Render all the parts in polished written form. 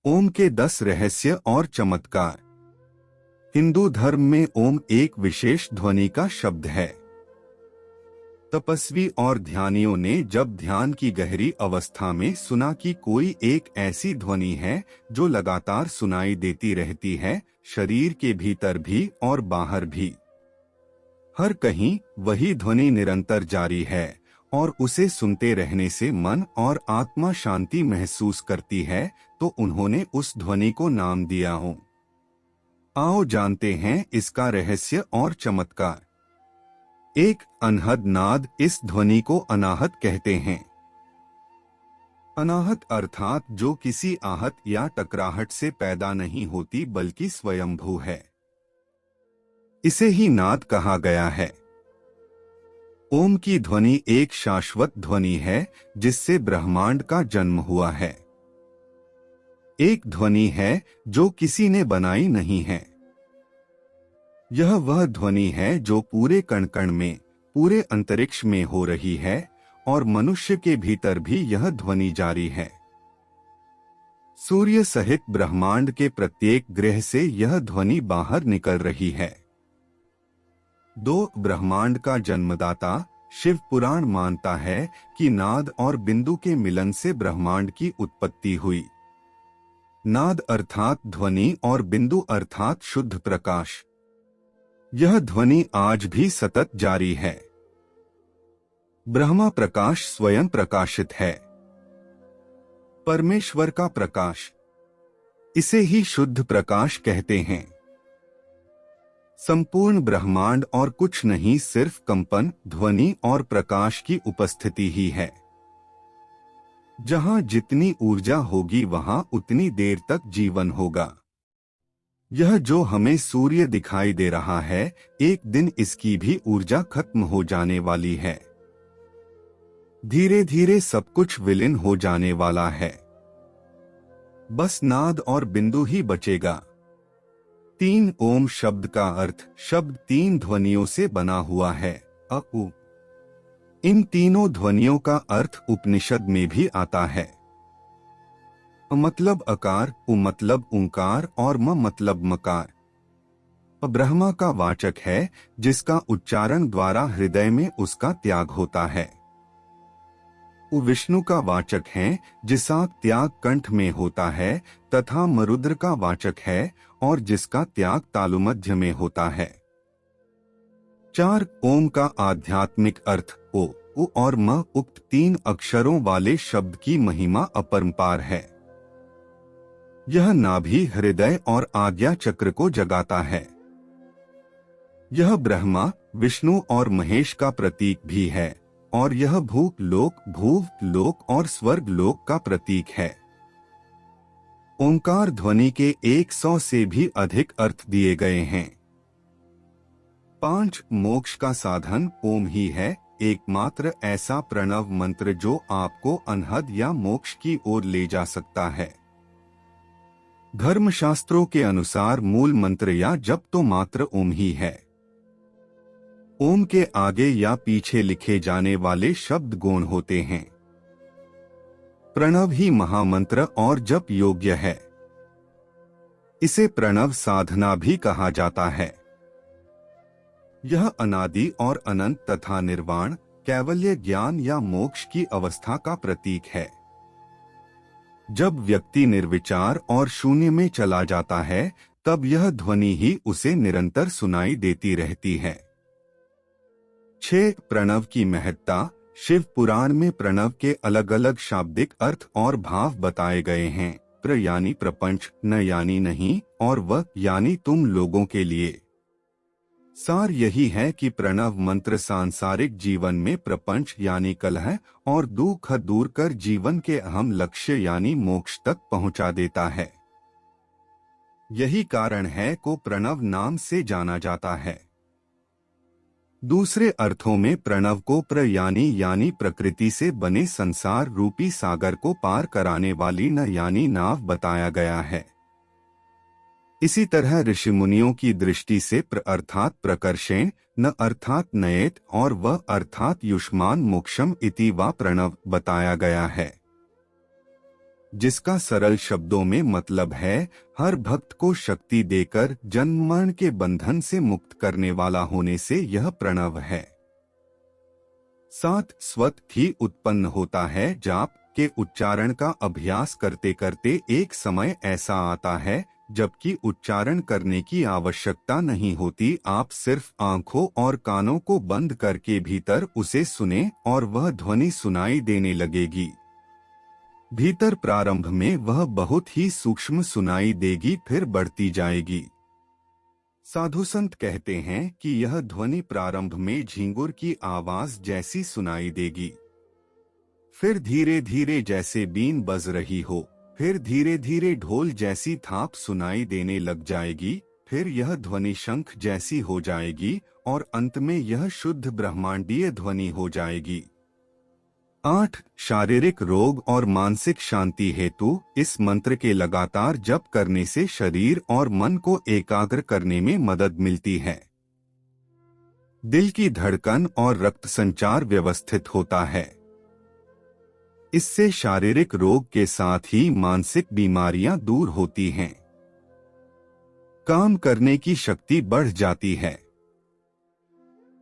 ओम के 10 रहस्य और चमत्कार। हिंदू धर्म में ओम एक विशेष ध्वनि का शब्द है। तपस्वी और ध्यानियों ने जब ध्यान की गहरी अवस्था में सुना कि कोई एक ऐसी ध्वनि है जो लगातार सुनाई देती रहती है, शरीर के भीतर भी और बाहर भी, हर कहीं वही ध्वनि निरंतर जारी है और उसे सुनते रहने से मन और आत्मा शांति महसूस करती है, तो उन्होंने उस ध्वनि को नाम दिया ओम। आओ जानते हैं इसका रहस्य और चमत्कार। एक अनहद नाद, इस ध्वनि को अनाहत कहते हैं। अनाहत अर्थात जो किसी आहत या टकराहट से पैदा नहीं होती बल्कि स्वयंभू है, इसे ही नाद कहा गया है। ओम की ध्वनि एक शाश्वत ध्वनि है जिससे ब्रह्मांड का जन्म हुआ है। एक ध्वनि है जो किसी ने बनाई नहीं है। यह वह ध्वनि है जो पूरे कण कण में, पूरे अंतरिक्ष में हो रही है और मनुष्य के भीतर भी यह ध्वनि जारी है। सूर्य सहित ब्रह्मांड के प्रत्येक ग्रह से यह ध्वनि बाहर निकल रही है। ब्रह्मांड का जन्मदाता शिव पुराण मानता है कि नाद और बिंदु के मिलन से ब्रह्मांड की उत्पत्ति हुई। नाद अर्थात ध्वनि और बिंदु अर्थात शुद्ध प्रकाश। यह ध्वनि आज भी सतत जारी है। ब्रह्मा प्रकाश स्वयं प्रकाशित है, परमेश्वर का प्रकाश, इसे ही शुद्ध प्रकाश कहते हैं। संपूर्ण ब्रह्मांड और कुछ नहीं, सिर्फ कंपन, ध्वनि और प्रकाश की उपस्थिति ही है। जहां जितनी ऊर्जा होगी वहां उतनी देर तक जीवन होगा। यह जो हमें सूर्य दिखाई दे रहा है, एक दिन इसकी भी ऊर्जा खत्म हो जाने वाली है। धीरे धीरे सब कुछ विलीन हो जाने वाला है। बस नाद और बिंदु ही बचेगा। 3 ओम शब्द का अर्थ, शब्द 3 ध्वनियों से बना हुआ है, अ उ। इन तीनों ध्वनियों का अर्थ उपनिषद में भी आता है। अ मतलब अकार, उ मतलब ओंकार और म मतलब मकार। अ ब्रह्मा का वाचक है जिसका उच्चारण द्वारा हृदय में उसका त्याग होता है। उ विष्णु का वाचक है जिसका त्याग कंठ में होता है, तथा मरुद्र का वाचक है और जिसका त्याग तालुमध्य में होता है। 4 ओम का आध्यात्मिक अर्थ ओ, उ और म, उक्त 3 अक्षरों वाले शब्द की महिमा अपरंपार है। यह नाभि, हृदय और आज्ञा चक्र को जगाता है। यह ब्रह्मा, विष्णु और महेश का प्रतीक भी है और यह भूप लोक, भूव लोक और स्वर्ग लोक का प्रतीक है। ओंकार ध्वनि के 100 से भी अधिक अर्थ दिए गए हैं। 5 मोक्ष का साधन ओम ही है, एकमात्र ऐसा प्रणव मंत्र जो आपको अनहद या मोक्ष की ओर ले जा सकता है। धर्मशास्त्रों के अनुसार मूल मंत्र या जप तो मात्र ओम ही है। ओम के आगे या पीछे लिखे जाने वाले शब्द गौण होते हैं। प्रणव ही महामंत्र और जप योग्य है। इसे प्रणव साधना भी कहा जाता है। यह अनादि और अनंत तथा निर्वाण, कैवल्य ज्ञान या मोक्ष की अवस्था का प्रतीक है। जब व्यक्ति निर्विचार और शून्य में चला जाता है, तब यह ध्वनि ही उसे निरंतर सुनाई देती रहती है। 6 प्रणव की महत्ता। शिव पुराण में प्रणव के अलग अलग शाब्दिक अर्थ और भाव बताए गए हैं। प्र यानी प्रपंच, न यानी नहीं, और व यानी तुम लोगों के लिए। सार यही है कि प्रणव मंत्र सांसारिक जीवन में प्रपंच यानी कलह और दुख दूर कर जीवन के अहम लक्ष्य यानी मोक्ष तक पहुंचा देता है। यही कारण है को प्रणव नाम से जाना जाता है। दूसरे अर्थों में प्रणव को प्र यानी प्रकृति से बने संसार रूपी सागर को पार कराने वाली न यानी नाव बताया गया है। इसी तरह ऋषि मुनियों की दृष्टि से प्र अर्थात प्रकर्षेण, न अर्थात नयेत और व अर्थात युष्मान मोक्षम इति वा प्रणव बताया गया है। जिसका सरल शब्दों में मतलब है हर भक्त को शक्ति देकर जन्म मरण के बंधन से मुक्त करने वाला होने से यह प्रणव है। साथ स्वत ही उत्पन्न होता है। जाप के उच्चारण का अभ्यास करते करते एक समय ऐसा आता है जबकि उच्चारण करने की आवश्यकता नहीं होती, आप सिर्फ आंखों और कानों को बंद करके भीतर उसे सुने और वह ध्वनि सुनाई देने लगेगी। भीतर प्रारंभ में वह बहुत ही सूक्ष्म सुनाई देगी, फिर बढ़ती जाएगी। साधु संत कहते हैं कि यह ध्वनि प्रारंभ में झींगुर की आवाज जैसी सुनाई देगी, फिर धीरे धीरे जैसे बीन बज रही हो, फिर धीरे धीरे ढोल जैसी थाप सुनाई देने लग जाएगी, फिर यह ध्वनि शंख जैसी हो जाएगी और अंत में यह शुद्ध ब्रह्मांडीय ध्वनि हो जाएगी। 8 शारीरिक रोग और मानसिक शांति हेतु इस मंत्र के लगातार जप करने से शरीर और मन को एकाग्र करने में मदद मिलती है। दिल की धड़कन और रक्त संचार व्यवस्थित होता है। इससे शारीरिक रोग के साथ ही मानसिक बीमारियां दूर होती हैं। काम करने की शक्ति बढ़ जाती है।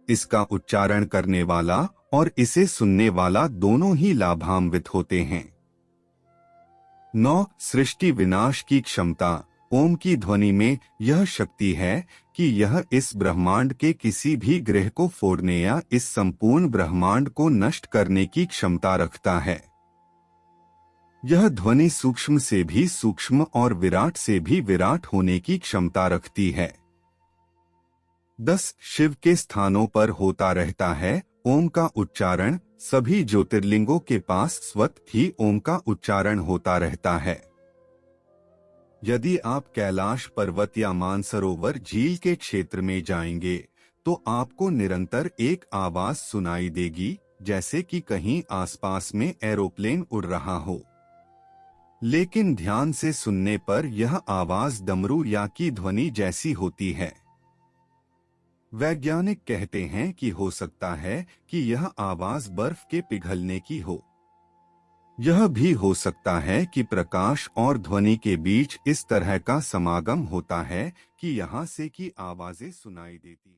इसका उच्चारण करने वाला और इसे सुनने वाला दोनों ही लाभान्वित होते हैं। 9 सृष्टि विनाश की क्षमता। ओम की ध्वनि में यह शक्ति है कि यह इस ब्रह्मांड के किसी भी ग्रह को फोड़ने या इस संपूर्ण ब्रह्मांड को नष्ट करने की क्षमता रखता है। यह ध्वनि सूक्ष्म से भी सूक्ष्म और विराट से भी विराट होने की क्षमता रखती है। 10 शिव के स्थानों पर होता रहता है। ओम का उच्चारण सभी ज्योतिर्लिंगों के पास स्वत ही ओम का उच्चारण होता रहता है। यदि आप कैलाश पर्वत या मानसरोवर झील के क्षेत्र में जाएंगे तो आपको निरंतर एक आवाज सुनाई देगी, जैसे कि कहीं आसपास में एरोप्लेन उड़ रहा हो। लेकिन ध्यान से सुनने पर यह आवाज डमरू या की ध्वनि जैसी होती है। वैज्ञानिक कहते हैं कि हो सकता है कि यह आवाज बर्फ के पिघलने की हो। यह भी हो सकता है कि प्रकाश और ध्वनि के बीच इस तरह का समागम होता है कि यहाँ से की आवाजें सुनाई देती।